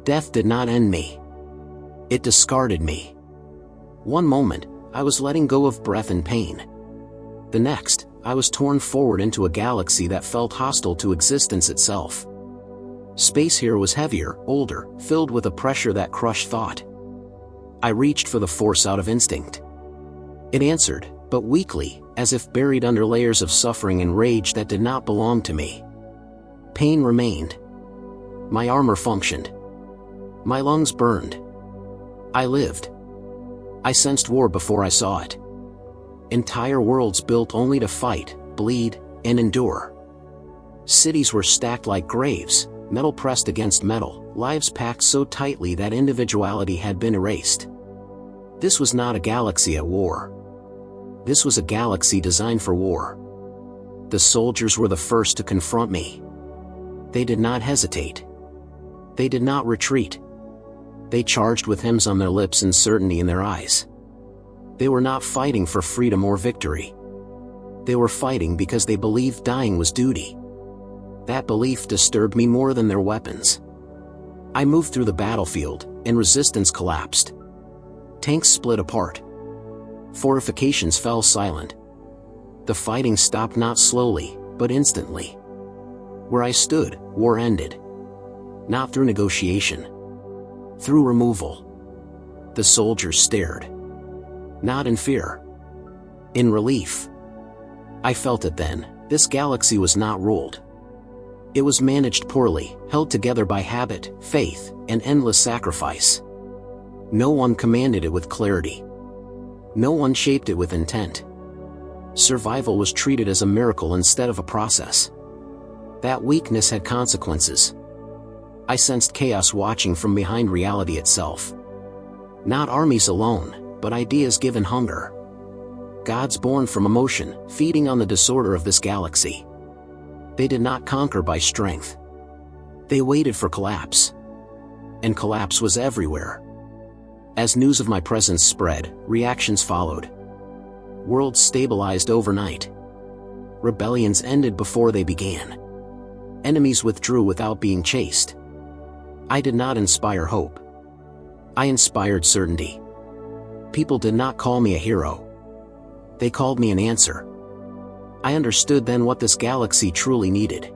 Death did not end me. It discarded me. One moment, I was letting go of breath and pain. The next, I was torn forward into a galaxy that felt hostile to existence itself. Space here was heavier, older, filled with a pressure that crushed thought. I reached for the Force out of instinct. It answered, but weakly, as if buried under layers of suffering and rage that did not belong to me. Pain remained. My armor functioned. My lungs burned. I lived. I sensed war before I saw it. Entire worlds built only to fight, bleed, and endure. Cities were stacked like graves, metal pressed against metal, lives packed so tightly that individuality had been erased. This was not a galaxy at war. This was a galaxy designed for war. The soldiers were the first to confront me. They did not hesitate. They did not retreat. They charged with hymns on their lips and certainty in their eyes. They were not fighting for freedom or victory. They were fighting because they believed dying was duty. That belief disturbed me more than their weapons. I moved through the battlefield, and resistance collapsed. Tanks split apart. Fortifications fell silent. The fighting stopped not slowly, but instantly. Where I stood, war ended. Not through negotiation. Through removal. The soldiers stared. Not in fear. In relief. I felt it then, this galaxy was not ruled. It was managed poorly, held together by habit, faith, and endless sacrifice. No one commanded it with clarity. No one shaped it with intent. Survival was treated as a miracle instead of a process. That weakness had consequences. I sensed chaos watching from behind reality itself. Not armies alone, but ideas given hunger. Gods born from emotion, feeding on the disorder of this galaxy. They did not conquer by strength. They waited for collapse. And collapse was everywhere. As news of my presence spread, reactions followed. Worlds stabilized overnight. Rebellions ended before they began. Enemies withdrew without being chased. I did not inspire hope. I inspired certainty. People did not call me a hero. They called me an answer. I understood then what this galaxy truly needed.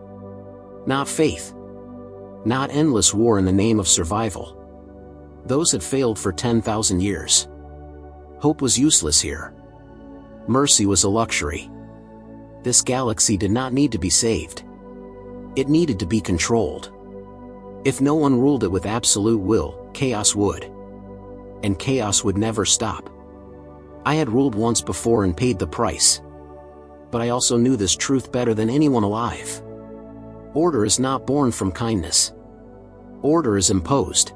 Not faith. Not endless war in the name of survival. Those had failed for 10,000 years. Hope was useless here. Mercy was a luxury. This galaxy did not need to be saved. It needed to be controlled. If no one ruled it with absolute will, chaos would. And chaos would never stop. I had ruled once before and paid the price. But I also knew this truth better than anyone alive. Order is not born from kindness. Order is imposed.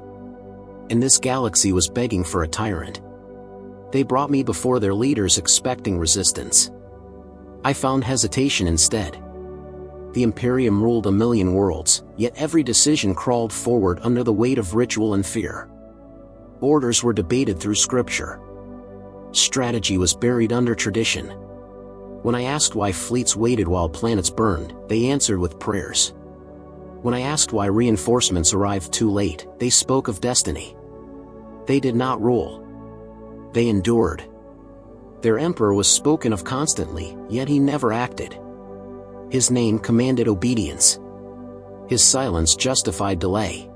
And this galaxy was begging for a tyrant. They brought me before their leaders expecting resistance. I found hesitation instead. The Imperium ruled 1,000,000 worlds, yet every decision crawled forward under the weight of ritual and fear. Orders were debated through scripture. Strategy was buried under tradition. When I asked why fleets waited while planets burned, they answered with prayers. When I asked why reinforcements arrived too late, they spoke of destiny. They did not rule. They endured. Their emperor was spoken of constantly, yet he never acted. His name commanded obedience. His silence justified delay.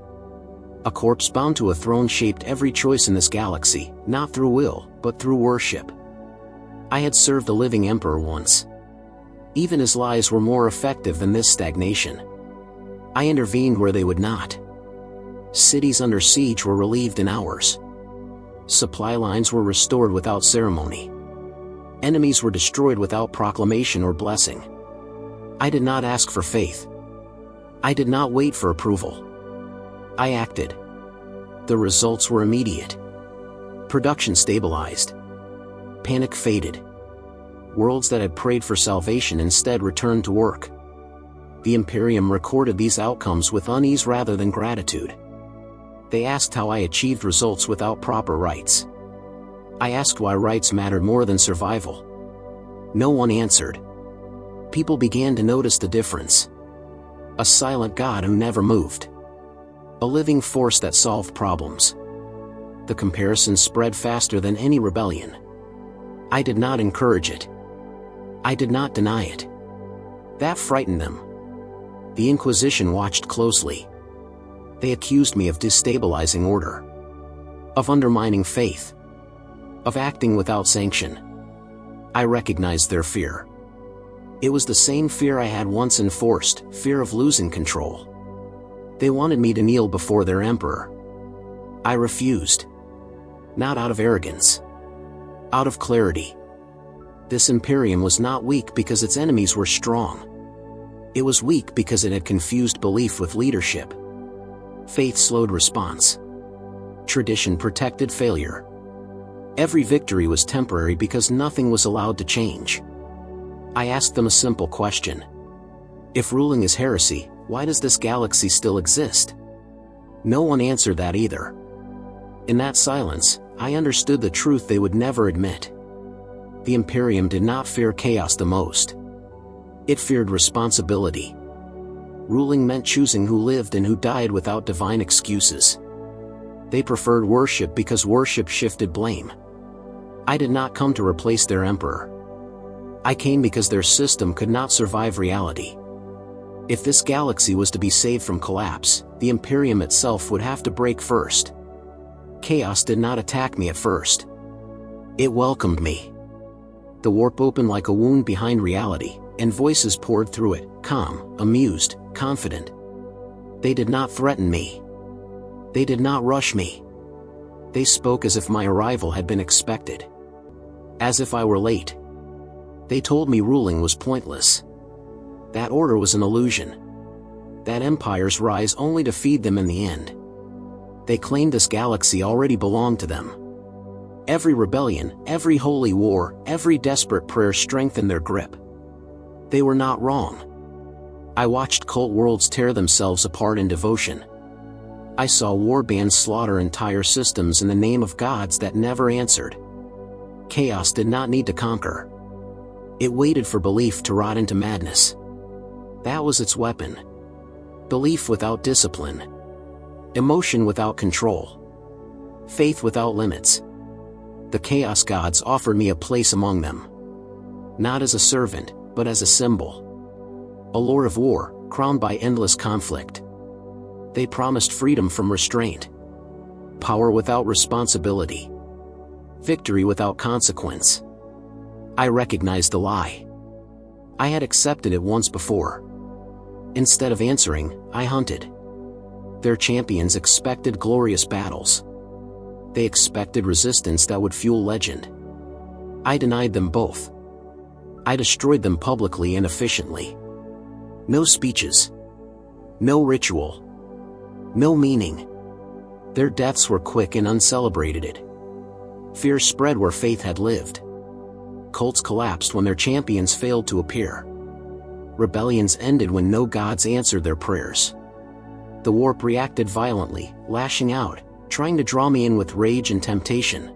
A corpse bound to a throne shaped every choice in this galaxy, not through will, but through worship. I had served a living emperor once. Even his lies were more effective than this stagnation. I intervened where they would not. Cities under siege were relieved in hours. Supply lines were restored without ceremony. Enemies were destroyed without proclamation or blessing. I did not ask for faith. I did not wait for approval. I acted. The results were immediate. Production stabilized. Panic faded. Worlds that had prayed for salvation instead returned to work. The Imperium recorded these outcomes with unease rather than gratitude. They asked how I achieved results without proper rites. I asked why rights mattered more than survival. No one answered. People began to notice the difference. A silent God who never moved. A living force that solved problems. The comparison spread faster than any rebellion. I did not encourage it. I did not deny it. That frightened them. The Inquisition watched closely. They accused me of destabilizing order, of undermining faith, of acting without sanction. I recognized their fear. It was the same fear I had once enforced, fear of losing control. They wanted me to kneel before their emperor. I refused. Not out of arrogance. Out of clarity. This Imperium was not weak because its enemies were strong. It was weak because it had confused belief with leadership. Faith slowed response. Tradition protected failure. Every victory was temporary because nothing was allowed to change. I asked them a simple question. If ruling is heresy, why does this galaxy still exist? No one answered that either. In that silence, I understood the truth they would never admit. The Imperium did not fear chaos the most. It feared responsibility. Ruling meant choosing who lived and who died without divine excuses. They preferred worship because worship shifted blame. I did not come to replace their emperor. I came because their system could not survive reality. If this galaxy was to be saved from collapse, the Imperium itself would have to break first. Chaos did not attack me at first. It welcomed me. The warp opened like a wound behind reality, and voices poured through it, calm, amused, confident. They did not threaten me. They did not rush me. They spoke as if my arrival had been expected. As if I were late. They told me ruling was pointless. That order was an illusion. That empires rise only to feed them in the end. They claimed this galaxy already belonged to them. Every rebellion, every holy war, every desperate prayer strengthened their grip. They were not wrong. I watched cult worlds tear themselves apart in devotion. I saw warbands slaughter entire systems in the name of gods that never answered. Chaos did not need to conquer. It waited for belief to rot into madness. That was its weapon. Belief without discipline. Emotion without control. Faith without limits. The Chaos Gods offered me a place among them. Not as a servant, but as a symbol. A lord of war, crowned by endless conflict. They promised freedom from restraint. Power without responsibility. Victory without consequence. I recognized the lie. I had accepted it once before. Instead of answering, I hunted. Their champions expected glorious battles. They expected resistance that would fuel legend. I denied them both. I destroyed them publicly and efficiently. No speeches. No ritual. No meaning. Their deaths were quick and uncelebrated. Fear spread where faith had lived. Cults collapsed when their champions failed to appear. Rebellions ended when no gods answered their prayers. The warp reacted violently, lashing out, trying to draw me in with rage and temptation.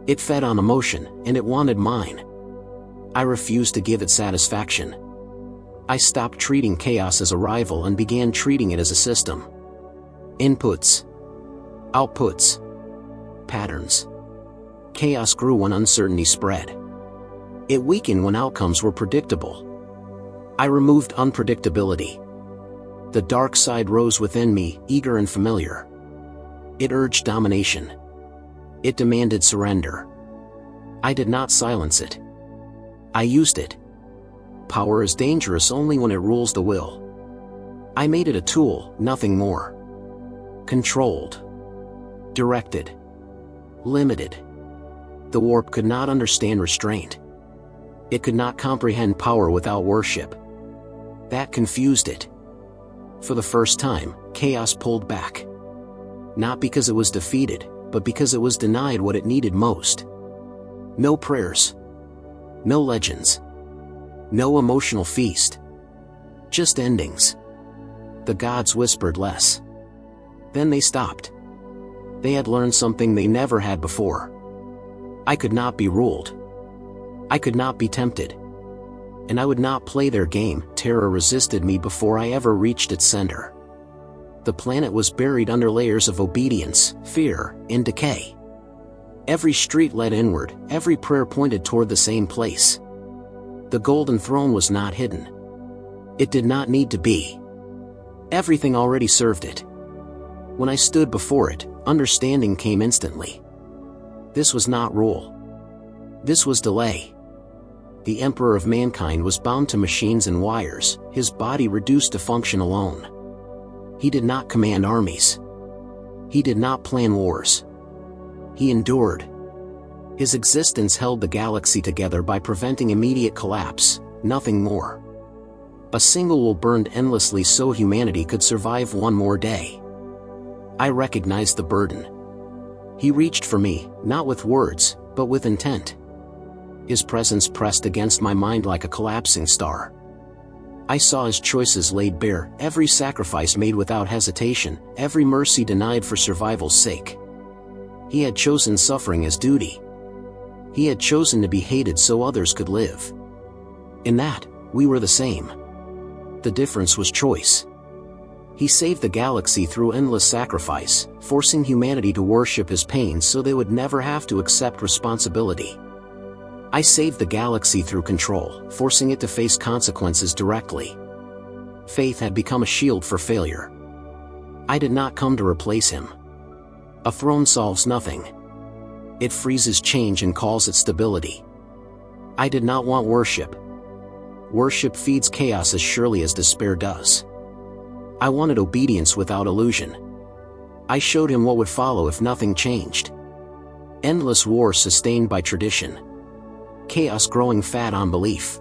It fed on emotion, and it wanted mine. I refused to give it satisfaction. I stopped treating chaos as a rival and began treating it as a system. Inputs. Outputs. Patterns. Chaos grew when uncertainty spread. It weakened when outcomes were predictable. I removed unpredictability. The dark side rose within me, eager and familiar. It urged domination. It demanded surrender. I did not silence it. I used it. Power is dangerous only when it rules the will. I made it a tool, nothing more. Controlled. Directed. Limited. The warp could not understand restraint. It could not comprehend power without worship. That confused it. For the first time, chaos pulled back. Not because it was defeated, but because it was denied what it needed most. No prayers. No legends. No emotional feast. Just endings. The gods whispered less. Then they stopped. They had learned something they never had before. I could not be ruled. I could not be tempted. And I would not play their game. Terror resisted me before I ever reached its center. The planet was buried under layers of obedience, fear, and decay. Every street led inward, every prayer pointed toward the same place. The golden throne was not hidden. It did not need to be. Everything already served it. When I stood before it, understanding came instantly. This was not rule. This was delay. The Emperor of Mankind was bound to machines and wires, his body reduced to function alone. He did not command armies. He did not plan wars. He endured. His existence held the galaxy together by preventing immediate collapse, nothing more. A single will burned endlessly so humanity could survive one more day. I recognized the burden. He reached for me, not with words, but with intent. His presence pressed against my mind like a collapsing star. I saw his choices laid bare, every sacrifice made without hesitation, every mercy denied for survival's sake. He had chosen suffering as duty. He had chosen to be hated so others could live. In that, we were the same. The difference was choice. He saved the galaxy through endless sacrifice, forcing humanity to worship his pain so they would never have to accept responsibility. I saved the galaxy through control, forcing it to face consequences directly. Faith had become a shield for failure. I did not come to replace him. A throne solves nothing. It freezes change and calls it stability. I did not want worship. Worship feeds chaos as surely as despair does. I wanted obedience without illusion. I showed him what would follow if nothing changed. Endless war sustained by tradition. Chaos growing fat on belief.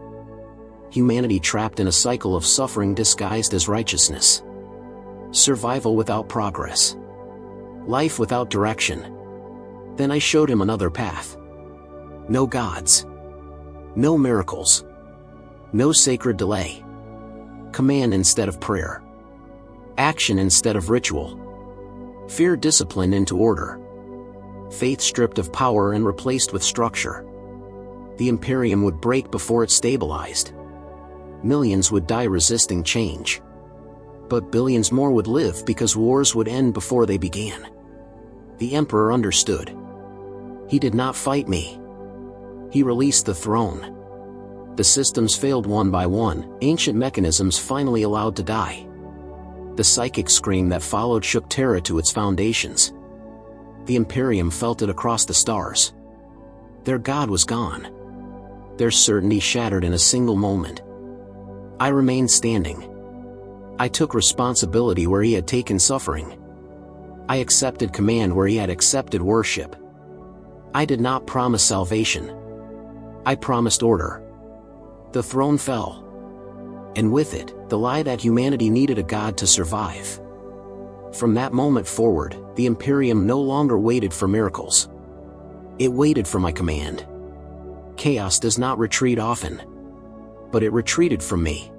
Humanity trapped in a cycle of suffering disguised as righteousness. Survival without progress. Life without direction. Then I showed him another path. No gods. No miracles. No sacred delay. Command instead of prayer. Action instead of ritual. Fear disciplined into order. Faith stripped of power and replaced with structure. The Imperium would break before it stabilized. Millions would die resisting change. But billions more would live because wars would end before they began. The Emperor understood. He did not fight me. He released the throne. The systems failed one by one, ancient mechanisms finally allowed to die. The psychic scream that followed shook Terra to its foundations. The Imperium felt it across the stars. Their god was gone. Their certainty shattered in a single moment. I remained standing. I took responsibility where he had taken suffering. I accepted command where he had accepted worship. I did not promise salvation. I promised order. The throne fell. And with it, the lie that humanity needed a god to survive. From that moment forward, the Imperium no longer waited for miracles. It waited for my command. Chaos does not retreat often. But it retreated from me.